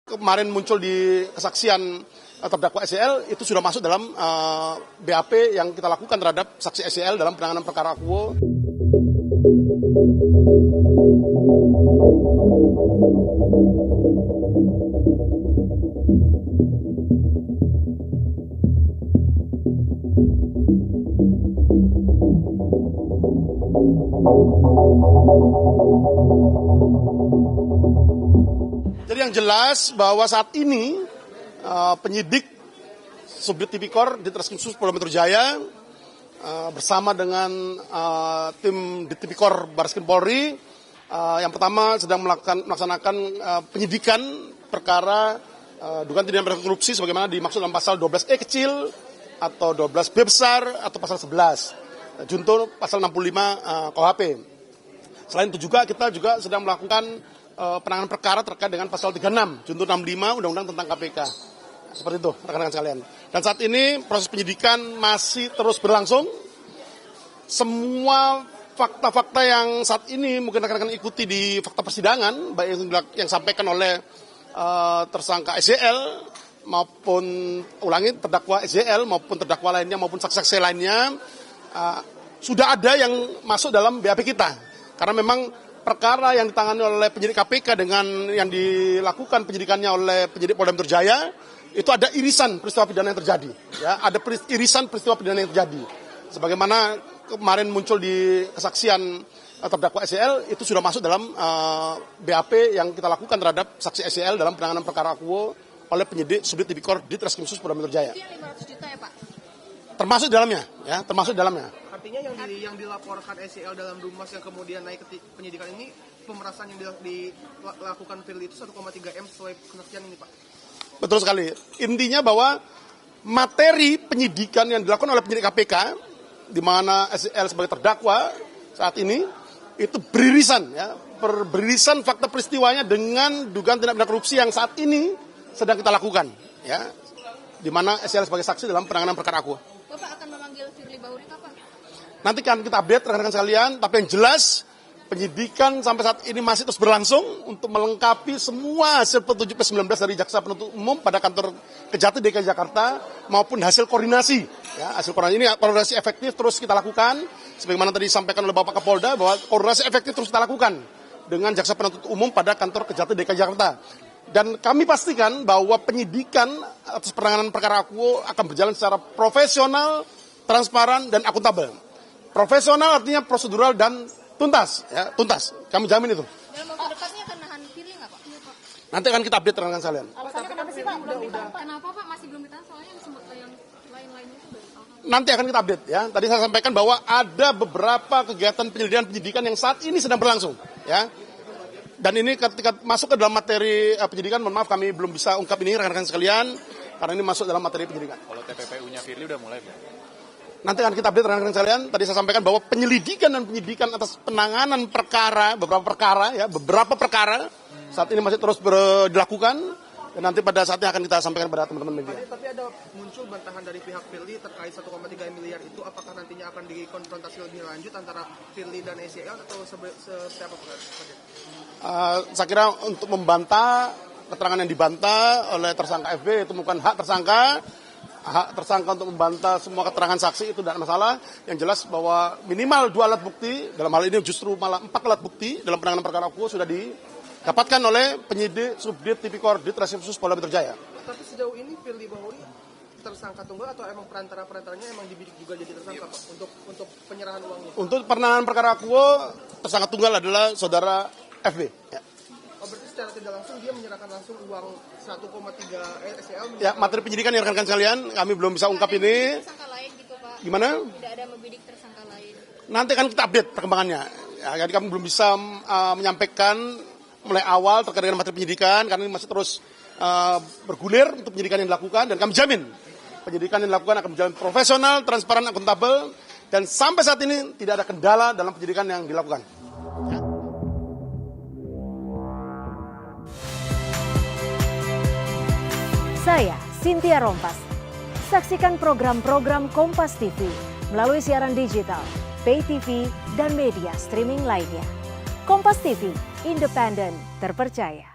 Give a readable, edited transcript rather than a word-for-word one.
kemarin muncul di kesaksian terdakwa SEL itu sudah masuk dalam BAP yang kita lakukan terhadap saksi SEL dalam penanganan perkara Akuo. Jadi yang jelas bahwa saat ini penyidik Subdit Tipikor di Treskrimsus Polda Metro Jaya bersama dengan tim di Tipikor Barreskrim Polri yang pertama sedang melaksanakan penyidikan perkara dugaan tindak pidana korupsi sebagaimana dimaksud dalam pasal 12E kecil atau 12B besar atau pasal 11 junto pasal 65 KUHP. Selain itu juga kita juga sedang melakukan penanganan perkara terkait dengan pasal 36 junto 65 Undang-Undang tentang KPK. Seperti itu rekan-rekan sekalian. Dan saat ini proses penyidikan masih terus berlangsung. Semua fakta-fakta yang saat ini mungkin rekan-rekan ikuti di fakta persidangan baik yang disampaikan oleh tersangka SEL maupun terdakwa SEL maupun terdakwa lainnya maupun saksi-saksi lainnya sudah ada yang masuk dalam BAP kita. Karena memang perkara yang ditangani oleh penyidik KPK dengan yang dilakukan penyidikannya oleh penyidik Polda Metro Jaya itu ada irisan peristiwa pidana yang terjadi, ya, ada irisan peristiwa pidana yang terjadi. Sebagaimana kemarin muncul di kesaksian terdakwa SEL itu sudah masuk dalam BAP yang kita lakukan terhadap saksi SEL dalam penanganan perkara Akuo oleh penyidik Subdit Tipikor di Treskrimsus Polda Metro Jaya. Itu yang 500 juta ya Pak? Termasuk dalamnya, ya, termasuk dalamnya. Artinya yang dilaporkan SEL dalam Dumas yang kemudian naik ke penyidikan ini pemerasan yang dilakukan Firly itu 1,3 M sesuai kesaksian ini Pak? Betul sekali. Intinya bahwa materi penyidikan yang dilakukan oleh penyidik KPK di mana SEL sebagai terdakwa saat ini itu beririsan, ya, beririsan fakta peristiwanya dengan dugaan tindak pidana korupsi yang saat ini sedang kita lakukan, ya, di mana SEL sebagai saksi dalam penanganan perkara Akuo. Bapak akan memanggil Firly Bahuri kapan? Nanti kan kita update rekan-rekan sekalian, tapi yang jelas penyidikan sampai saat ini masih terus berlangsung untuk melengkapi semua hasil petunjuk P19 dari Jaksa Penuntut Umum pada kantor Kejati DKI Jakarta maupun hasil koordinasi. Ya, hasil koordinasi ini koordinasi efektif terus kita lakukan, sebagaimana tadi disampaikan oleh Bapak Kapolda bahwa koordinasi efektif terus kita lakukan dengan Jaksa Penuntut Umum pada kantor Kejati DKI Jakarta. Dan kami pastikan bahwa penyidikan atas penanganan perkara Akuo akan berjalan secara profesional, transparan, dan akuntabel. Profesional artinya prosedural dan tuntas, ya, tuntas. Kami jamin itu. Dalam waktu dekatnya akan nahan Firly nggak Pak? Iya Pak. Nanti akan kita update rekan-rekan sekalian. Alasannya kenapa sih Pak? Belum ditahan. Kenapa Pak masih belum ditahan? Soalnya yang lain-lainnya itu baru tahan. Nanti akan kita update, ya. Tadi saya sampaikan bahwa ada beberapa kegiatan penyidikan yang saat ini sedang berlangsung, ya. Dan ini ketika masuk ke dalam materi penyidikan, mohon maaf kami belum bisa ungkap ini rekan-rekan sekalian, karena ini masuk dalam materi penyidikan. Kalau TPPU-nya Firly udah mulai, Pak? Nanti akan kita update rekan-rekan sekalian. Tadi saya sampaikan bahwa penyelidikan dan penyidikan atas penanganan perkara, beberapa perkara saat ini masih terus dilakukan. Dan nanti pada saatnya akan kita sampaikan pada teman-teman media. Tapi ada muncul bantahan dari pihak Firly terkait 1,3 miliar itu, apakah nantinya akan dikonfrontasi lebih lanjut antara Firly dan SEL atau siapa Pak? Saya kira untuk membantah keterangan yang dibantah oleh tersangka FB itu bukan hak tersangka. Hak tersangka untuk membantah semua keterangan saksi itu tidak masalah. Yang jelas bahwa minimal 2 alat bukti, dalam hal ini justru malah 4 alat bukti dalam penanganan perkara Akuo sudah didapatkan oleh penyidik Subdit Tipikor di Treskrimsus Polda Metro Jaya. Tapi sejauh ini Firly Bahuri tersangka tunggal atau emang perantaranya emang dibidik juga jadi tersangka Pak untuk penyerahan uangnya? Untuk penanganan perkara Akuo tersangka tunggal adalah saudara FB. Ya. Oh, berarti secara tidak langsung dia menyerahkan langsung uang 1,3 SEL? Ya, materi penyidikan yang rekan-rekan sekalian, kami belum bisa ungkap ini. Tersangka lain gitu Pak? Gimana? Tidak ada membidik tersangka lain. Nanti akan kita update perkembangannya. Ya, jadi kami belum bisa menyampaikan mulai awal terkait dengan materi penyidikan, karena ini masih terus bergulir untuk penyidikan yang dilakukan, dan kami jamin penyidikan yang dilakukan akan berjalan profesional, transparan, akuntabel, dan sampai saat ini tidak ada kendala dalam penyidikan yang dilakukan. Ya. Saya Cynthia Rompas. Saksikan program-program Kompas TV melalui siaran digital, pay TV, dan media streaming lainnya. Kompas TV, independen, terpercaya.